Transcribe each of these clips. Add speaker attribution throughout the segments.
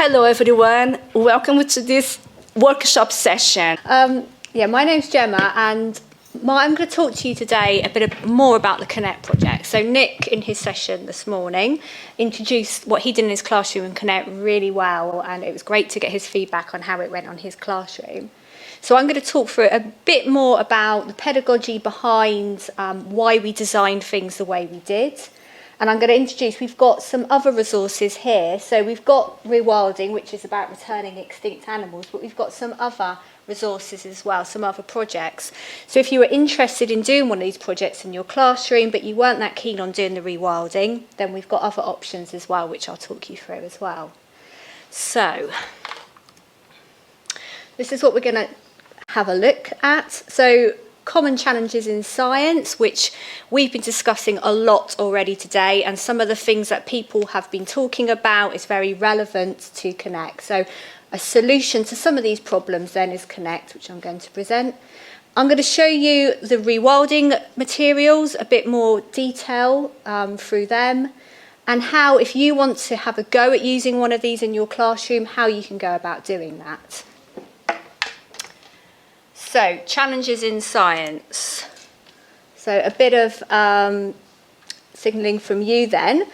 Speaker 1: Hello everyone, welcome to this workshop session.
Speaker 2: My name's Gemma and I'm going to talk to you today a bit more about the Connect project. So Nick, in his session this morning, introduced what he did in his classroom in Connect really well, and it was great to get his feedback on how it went on his classroom. So I'm going to talk for a bit more about the pedagogy behind why we designed things the way we did. And I'm going to introduce, we've got some other resources here. So we've got Rewilding, which is about returning extinct animals, but we've got some other resources as well, some other projects. So if you were interested in doing one of these projects in your classroom, but you weren't that keen on doing the rewilding, then we've got other options as well, which I'll talk you through as well. So this is what we're going to have a look at. So common challenges in science, which we've been discussing a lot already today, and some of the things that people have been talking about is very relevant to Connect. So a solution to some of these problems then is Connect, which I'm going to present. I'm going to show you the rewilding materials, a bit more detail through them, and how, if you want to have a go at using one of these in your classroom, how you can go about doing that. So, challenges in science. So, a bit of signalling from you then.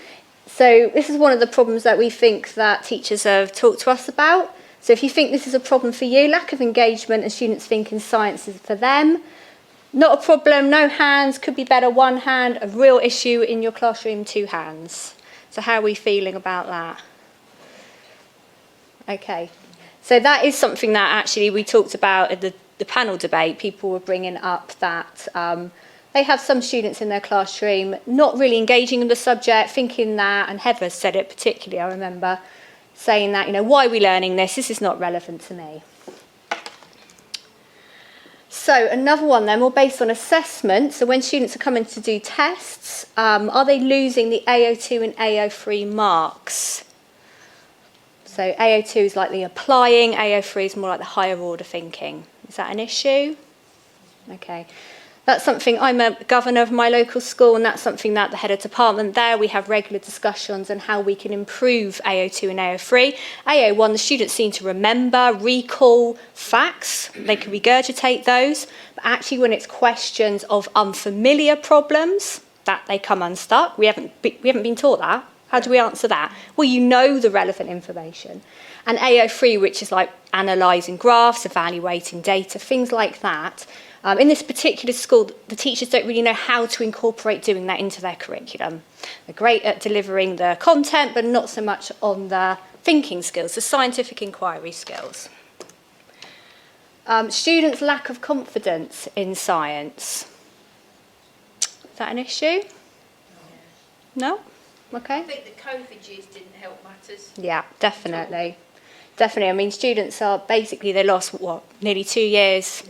Speaker 2: So, this is one of the problems that we think that teachers have talked to us about. So, if you think this is a problem for you, lack of engagement and students thinking science is for them, not a problem, no hands, could be better, one hand, a real issue in your classroom, two hands. So, how are we feeling about that? Okay. So, that is something that actually we talked about at the panel debate. People were bringing up that they have some students in their classroom not really engaging in the subject, thinking that, and Heather said it particularly, I remember, saying that, why are we learning this? This is not relevant to me. So another one then, more based on assessment. So when students are coming to do tests, are they losing the AO2 and AO3 marks? So AO2 is like the applying, AO3 is more like the higher order thinking. Is that an issue? Okay. That's something, I'm a governor of my local school, and that's something that the head of department there, we have regular discussions on how we can improve AO2 and AO3. AO1, the students seem to remember, recall facts, they can regurgitate those, but actually when it's questions of unfamiliar problems, that they come unstuck. We haven't been taught that. How do we answer that? Well, you know the relevant information. And AO3, which is like analysing graphs, evaluating data, things like that. In this particular school, the teachers don't really know how to incorporate doing that into their curriculum. They're great at delivering the content, but not so much on the thinking skills, the scientific inquiry skills. Students' lack of confidence in science. Is that an issue? No? Okay.
Speaker 3: I think the COVID years didn't help matters.
Speaker 2: Yeah, definitely. Definitely. I mean, students are basically, they lost, nearly 2 years.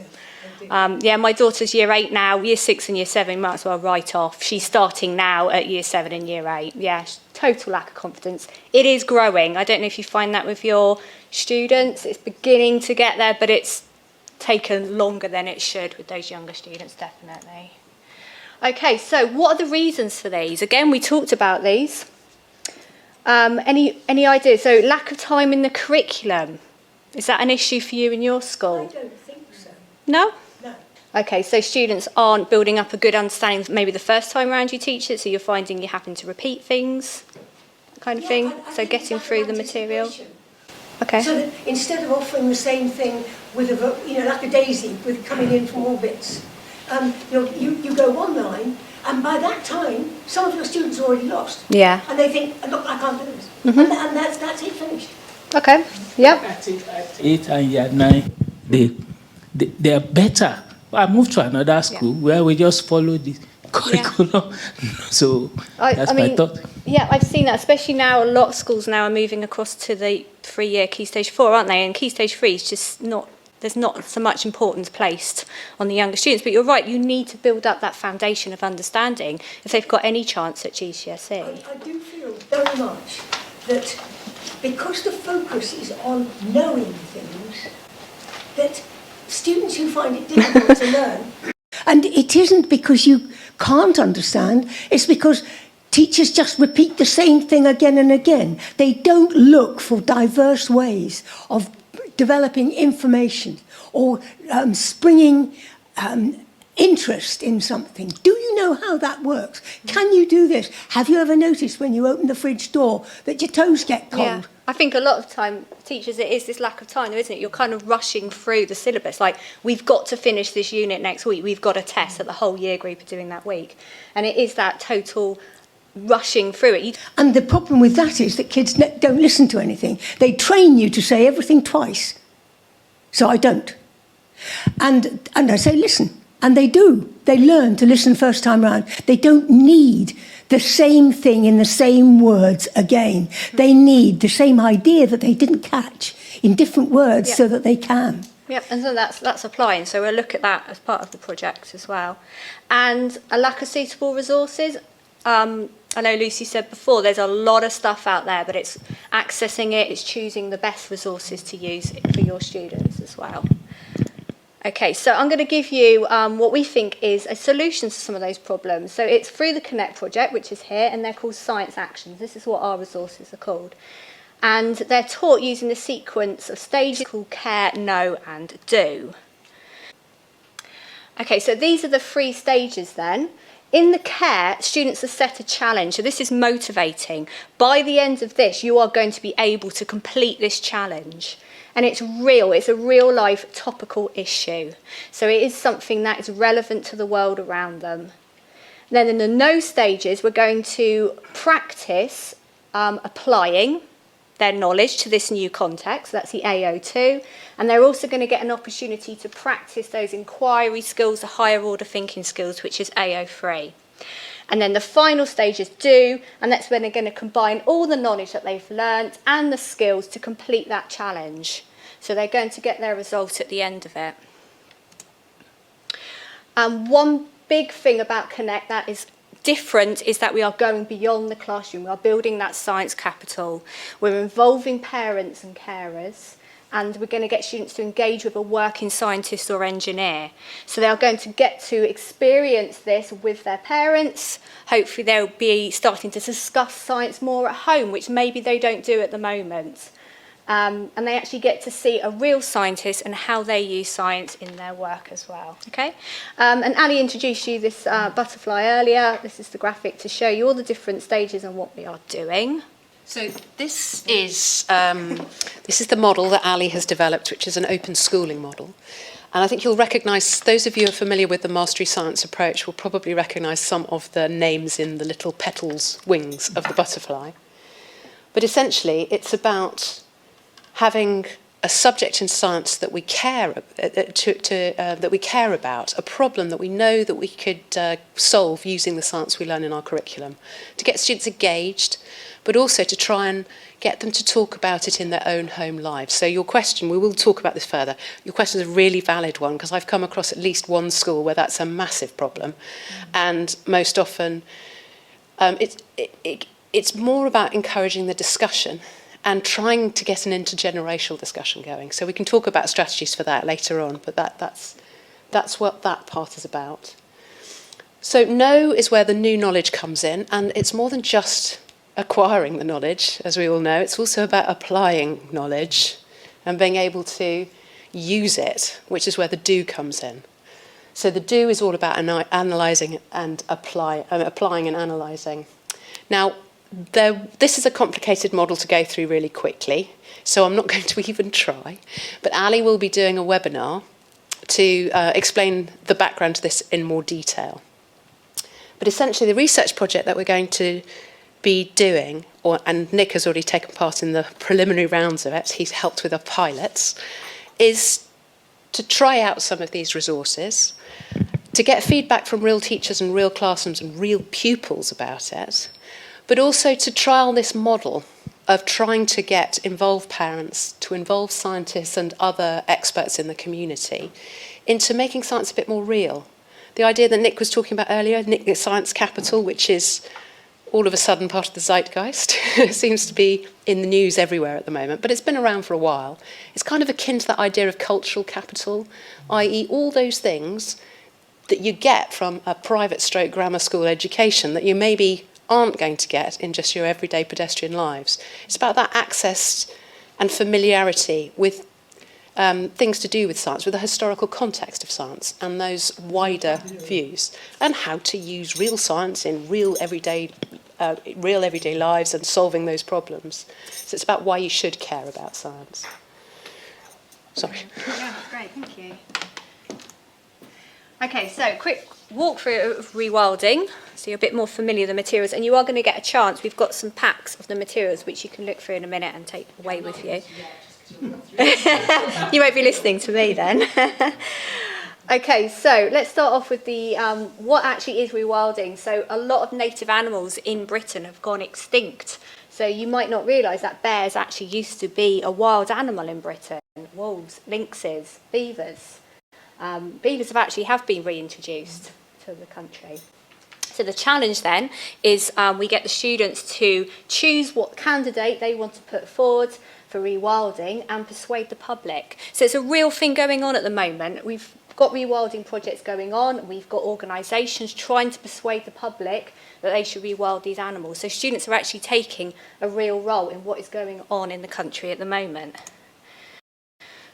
Speaker 2: My daughter's year 8 now, year 6 and year 7, might as well write off. She's starting now at year 7 and year 8. Yeah, total lack of confidence. It is growing. I don't know if you find that with your students. It's beginning to get there, but it's taken longer than it should with those younger students, definitely. Okay, so what are the reasons for these? Again, we talked about these. Any ideas? So lack of time in the curriculum. Is that an issue for you in your school?
Speaker 4: I don't think so.
Speaker 2: No?
Speaker 4: No.
Speaker 2: Okay, so students aren't building up a good understanding maybe the first time around you teach it, so you're finding you happen to repeat things, that kind of thing?
Speaker 4: I
Speaker 2: So
Speaker 4: think
Speaker 2: getting
Speaker 4: it's
Speaker 2: through
Speaker 4: like
Speaker 2: the material?
Speaker 4: anticipation.
Speaker 2: Okay.
Speaker 4: So that instead of offering the same thing with like a daisy, with coming in from all bits, you go one line, and by that time, some of your students are already lost.
Speaker 2: Yeah.
Speaker 4: And they think, look, I can't do this.
Speaker 2: Mm-hmm.
Speaker 4: And that's it, finished.
Speaker 2: Okay. Yep.
Speaker 5: At 8 and year 9, they are better. I moved to another school where we just follow the curriculum. So that's my thought.
Speaker 2: Yeah, I've seen that, especially now. A lot of schools now are moving across to the 3-year Key Stage 4, aren't they? And Key Stage 3 is just not, there's not so much importance placed on the younger students. But you're right, you need to build up that foundation of understanding if they've got any chance at GCSE.
Speaker 4: I do feel very much that because the focus is on knowing things, that students who find it difficult to learn, and it isn't because you can't understand, it's because teachers just repeat the same thing again and again. They don't look for diverse ways of developing information or springing interest in something. Do you know how that works? Can you do this? Have you ever noticed when you open the fridge door that your toes get cold?
Speaker 2: Yeah. I think a lot of time, teachers, it is this lack of time, isn't it? You're kind of rushing through the syllabus. Like, we've got to finish this unit next week. We've got a test that the whole year group are doing that week. And it is that total rushing through it.
Speaker 4: And the problem with that is that kids don't listen to anything. They train you to say everything twice. So I don't. And I say, listen. And they do. They learn to listen first time round. They don't need the same thing in the same words again. They need the same idea that they didn't catch in different words so that they can.
Speaker 2: Yep, and so that's applying. So we'll look at that as part of the project as well. And a lack of suitable resources. I know Lucy said before, there's a lot of stuff out there, but it's accessing it, it's choosing the best resources to use for your students as well. Okay, so I'm going to give you what we think is a solution to some of those problems. So it's through the Connect project, which is here, and they're called Science Actions. This is what our resources are called. And they're taught using the sequence of stages called Care, Know and Do. Okay, so these are the 3 stages then. In the care, students are set a challenge. So this is motivating. By the end of this, you are going to be able to complete this challenge. And it's real. It's a real life topical issue. So it is something that is relevant to the world around them. Then in the know stages, we're going to practice applying their knowledge to this new context. That's the AO2. And they're also going to get an opportunity to practice those inquiry skills, the higher order thinking skills, which is AO3. And then the final stage is do, and that's when they're going to combine all the knowledge that they've learnt and the skills to complete that challenge. So they're going to get their result at the end of it. And one big thing about Connect that is different is that we are going beyond the classroom. We are building that science capital. We're involving parents and carers, and we're going to get students to engage with a working scientist or engineer. So they are going to get to experience this with their parents. Hopefully they'll be starting to discuss science more at home, which maybe they don't do at the moment. And they actually get to see a real scientist and how they use science in their work as well. Okay? And Ali introduced you this butterfly earlier. This is the graphic to show you all the different stages and what we are doing.
Speaker 6: So this is the model that Ali has developed, which is an open schooling model. And I think you'll recognise, those of you who are familiar with the mastery science approach will probably recognise some of the names in the little petals, wings of the butterfly. But essentially, it's about having a subject in science that we care that we care about, a problem that we know that we could solve using the science we learn in our curriculum, to get students engaged, but also to try and get them to talk about it in their own home lives. So your question, we will talk about this further, your question is a really valid one, because I've come across at least one school where that's a massive problem. And most often it's more about encouraging the discussion and trying to get an intergenerational discussion going. So we can talk about strategies for that later on, but that's what that part is about. So know is where the new knowledge comes in, and it's more than just acquiring the knowledge, as we all know. It's also about applying knowledge and being able to use it, which is where the do comes in. So the do is all about analysing and applying and analysing. Now, this is a complicated model to go through really quickly, so I'm not going to even try. But Ali will be doing a webinar to explain the background to this in more detail. But essentially, the research project that we're going to be doing, and Nick has already taken part in the preliminary rounds of it, he's helped with our pilots, is to try out some of these resources, to get feedback from real teachers and real classrooms and real pupils about it, but also to trial this model of trying to get involved parents, to involve scientists and other experts in the community into making science a bit more real. The idea that Nick was talking about earlier, Nick the Science Capital, which is all of a sudden part of the zeitgeist, seems to be in the news everywhere at the moment, but it's been around for a while. It's kind of akin to that idea of cultural capital, i.e. all those things that you get from a private stroke grammar school education that you maybe aren't going to get in just your everyday pedestrian lives. It's about that access and familiarity with things to do with science, with the historical context of science and those wider views, and how to use real science in real everyday lives and solving those problems. So it's about why you should care about science. Sorry.
Speaker 2: Yeah, that's great, thank you. Okay, so quick walkthrough of rewilding, so you're a bit more familiar with the materials, and you are going to get a chance. We've got some packs of the materials which you can look through in a minute and take away with you. You won't be listening to me then. Okay, so let's start off with the what actually is rewilding. So a lot of native animals in Britain have gone extinct. So you might not realise that bears actually used to be a wild animal in Britain. Wolves, lynxes, beavers. Beavers have been reintroduced to the country. So the challenge then is we get the students to choose what candidate they want to put forward for rewilding and persuade the public. So it's a real thing going on at the moment. We've got rewilding projects going on. We've got organisations trying to persuade the public that they should rewild these animals. So students are actually taking a real role in what is going on in the country at the moment.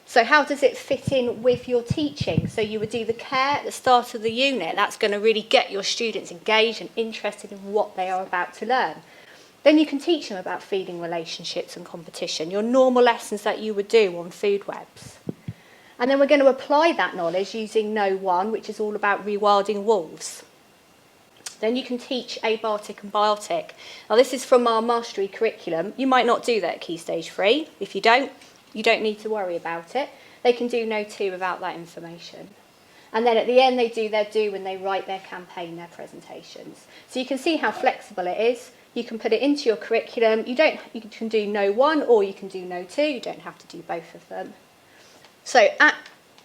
Speaker 2: So how does it fit in with your teaching? So you would do the care at the start of the unit. That's going to really get your students engaged and interested in what they are about to learn. Then you can teach them about feeding relationships and competition, your normal lessons that you would do on food webs. And then we're going to apply that knowledge using No 1, which is all about rewilding wolves. Then you can teach abiotic and biotic. Now this is from our mastery curriculum. You might not do that at Key Stage 3. If you don't need to worry about it. They can do No 2 without that information. And then at the end they do their do when they write their campaign, their presentations. So you can see how flexible it is. You can put it into your curriculum. You can do No 1 or you can do No 2. You don't have to do both of them. So at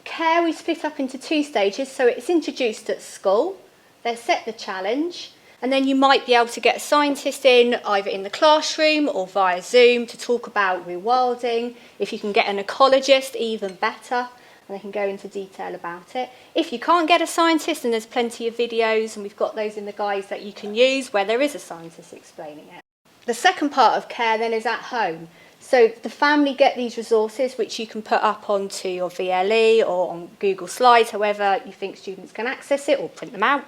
Speaker 2: care we split up into 2 stages. So it's introduced at school. They set the challenge. And then you might be able to get a scientist in, either in the classroom or via Zoom, to talk about rewilding. If you can get an ecologist, even better, and they can go into detail about it. If you can't get a scientist, and there's plenty of videos, and we've got those in the guides that you can use where there is a scientist explaining it. The second part of care then is at home. So the family get these resources which you can put up onto your VLE or on Google Slides, however you think students can access it, or print them out.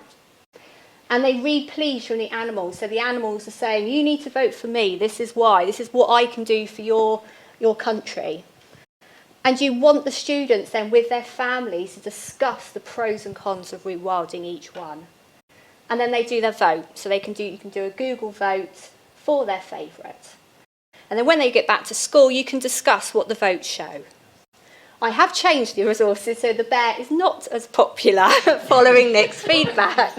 Speaker 2: And they read pleas from the animals. So the animals are saying, you need to vote for me. This is why. This is what I can do for your country. And you want the students then with their families to discuss the pros and cons of rewilding each one. And then they do their vote. So you can do a Google vote for their favourite. And then when they get back to school, you can discuss what the votes show. I have changed the resources so the bear is not as popular following Nick's feedback.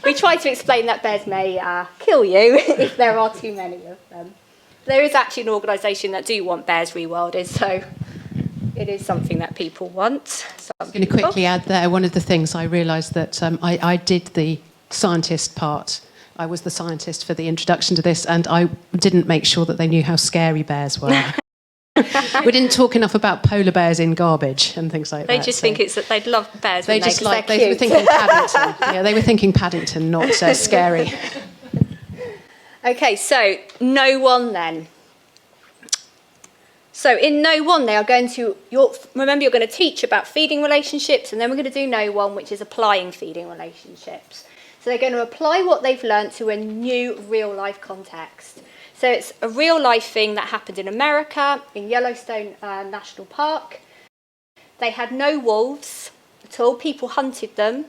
Speaker 2: We try to explain that bears may kill you if there are too many of them. There is actually an organisation that do want bears rewilded, so it is something that people want.
Speaker 6: I was going to quickly add there, one of the things I realised that I did the scientist part. I was the scientist for the introduction to this, and I didn't make sure that they knew how scary bears were. We didn't talk enough about polar bears in garbage and things like that.
Speaker 2: They just think they'd love bears.
Speaker 6: They were thinking Paddington. Yeah, they were thinking Paddington, not scary.
Speaker 2: Okay, so No 1 then. So in No 1 they are going to, remember you're going to teach about feeding relationships, and then we're going to do No 1, which is applying feeding relationships. So they're going to apply what they've learnt to a new real life context. So it's a real life thing that happened in America, in Yellowstone National Park. They had no wolves at all. People hunted them.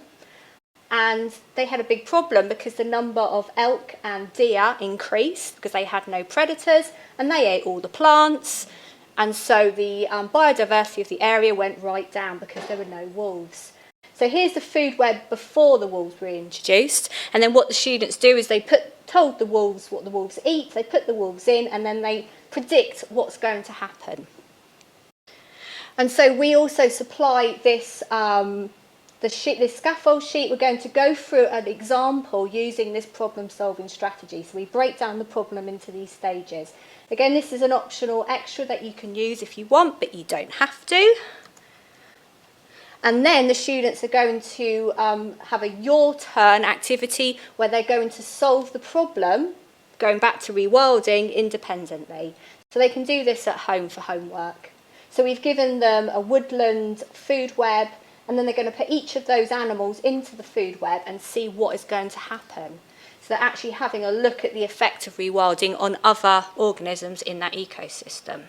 Speaker 2: And they had a big problem because the number of elk and deer increased because they had no predators and they ate all the plants. And so the biodiversity of the area went right down because there were no wolves. So here's the food web before the wolves were introduced. And then what the students do is they told the wolves what the wolves eat, they put the wolves in, and then they predict what's going to happen. And so we also supply this, this scaffold sheet. We're going to go through an example using this problem-solving strategy. So we break down the problem into these stages. Again, this is an optional extra that you can use if you want, but you don't have to. And then the students are going to have a your turn activity where they're going to solve the problem, going back to rewilding, independently. So they can do this at home for homework. So we've given them a woodland food web, and then they're going to put each of those animals into the food web and see what is going to happen. So they're actually having a look at the effect of rewilding on other organisms in that ecosystem.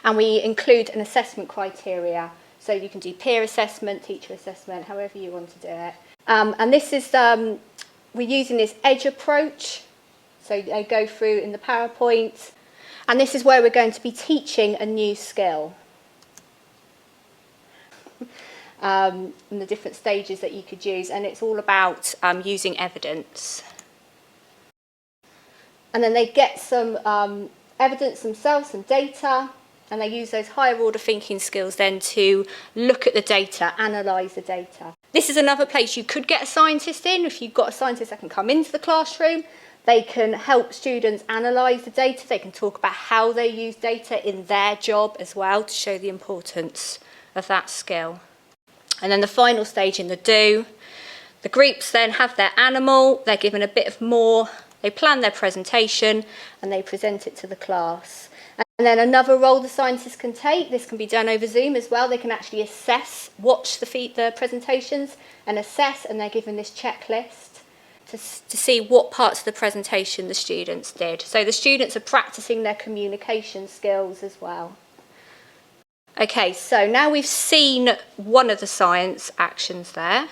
Speaker 2: And we include an assessment criteria. So you can do peer assessment, teacher assessment, however you want to do it. And this is, we're using this edge approach. So they go through in the PowerPoint. And this is where we're going to be teaching a new skill. And the different stages that you could use. And it's all about using evidence. And then they get some evidence themselves, some data. And they use those higher order thinking skills then to look at the data, analyse the data. This is another place you could get a scientist in. If you've got a scientist that can come into the classroom, they can help students analyse the data. They can talk about how they use data in their job as well to show the importance of that skill. And then the final stage in the do, the groups then have their animal, they're given a bit of more, they plan their presentation and they present it to the class. And then another role the scientists can take, this can be done over Zoom as well, they can actually assess, watch the presentations and assess, and they're given this checklist to see what parts of the presentation the students did. So the students are practicing their communication skills as well. Okay, so now we've seen one of the science actions there.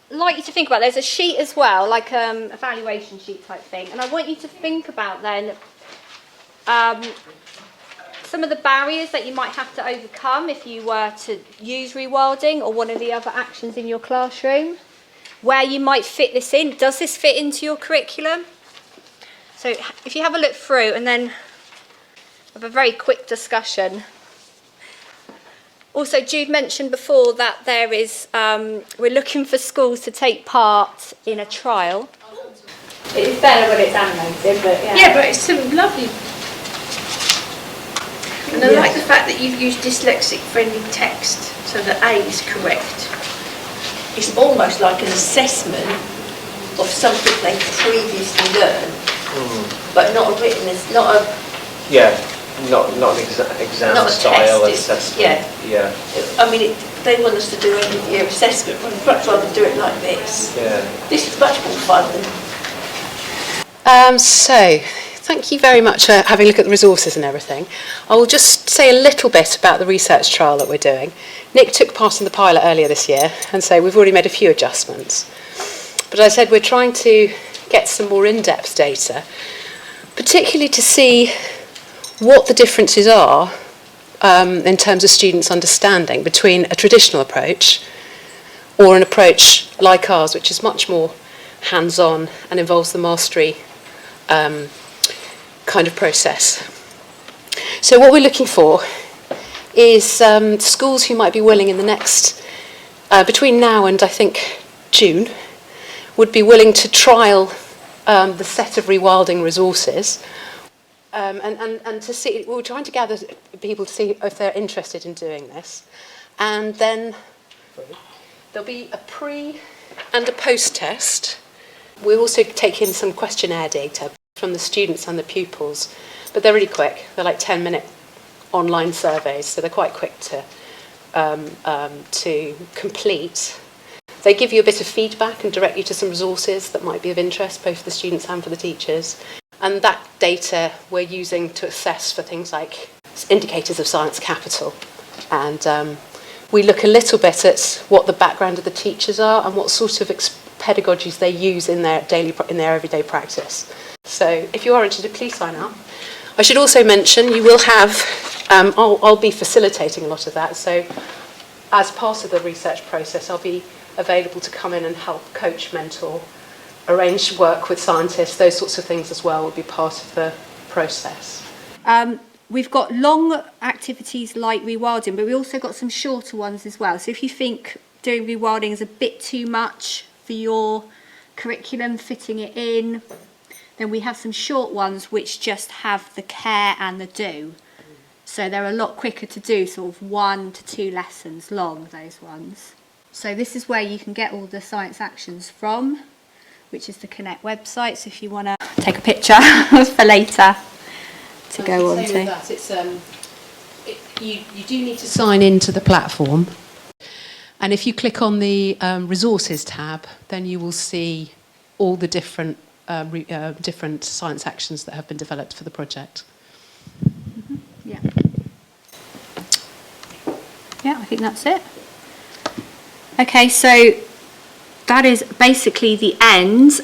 Speaker 2: I'd like you to think about, there's a sheet as well, like evaluation sheet type thing, and I want you to think about then some of the barriers that you might have to overcome if you were to use rewilding or one of the other actions in your classroom, where you might fit this in. Does this fit into your curriculum? So if you have a look through and then have a very quick discussion. Also, Jude mentioned before that there is, we're looking for schools to take part in a trial. It's better when it's animated, but yeah.
Speaker 3: Yeah, but it's some lovely. And I like the fact that you've used dyslexic-friendly text so that A is correct.
Speaker 7: It's almost like an assessment of something they previously learned, but not a written, it's not a...
Speaker 8: Yeah, not an exam
Speaker 7: not a
Speaker 8: style
Speaker 7: test,
Speaker 8: assessment.
Speaker 7: Yeah. I mean, they want us to do end of year assessment, but I'd much rather do it like this.
Speaker 8: Yeah.
Speaker 7: This is much more fun than...
Speaker 6: So, thank you very much for having a look at the resources and everything. I will just say a little bit about the research trial that we're doing. Nick took part in the pilot earlier this year, and so we've already made a few adjustments. But as I said, we're trying to get some more in-depth data, particularly to see what the differences are in terms of students' understanding between a traditional approach or an approach like ours, which is much more hands-on and involves the mastery kind of process. So what we're looking for is schools who might be willing in the next, between now and I think June, would be willing to trial the set of rewilding resources and to see, we're trying to gather people to see if they're interested in doing this. And then there'll be a pre and a post test. We also take in some questionnaire data from the students and the pupils, but they're really quick. They're like 10-minute online surveys, so they're quite quick to complete. They give you a bit of feedback and direct you to some resources that might be of interest, both for the students and for the teachers. And that data we're using to assess for things like indicators of science capital. And we look a little bit at what the background of the teachers are and what sort of pedagogies they use in their everyday practice. So if you are interested, please sign up. I should also mention you will have, I'll be facilitating a lot of that, so as part of the research process I'll be available to come in and help coach, mentor, arrange work with scientists, those sorts of things as well will be part of the process.
Speaker 2: We've got long activities like rewilding, but we also got some shorter ones as well. So if you think doing rewilding is a bit too much for your curriculum, fitting it in, then we have some short ones which just have the care and the do. So they're a lot quicker to do, sort of 1 to 2 lessons long, those ones. So this is where you can get all the science actions from, which is the Connect website. So if you want to take a picture for later to go on to.
Speaker 6: That, it's, you do need to sign into the platform. And if you click on the resources tab, then you will see all the different different science actions that have been developed for the project.
Speaker 2: Yeah. Yeah, I think that's it. Okay, so that is basically the end.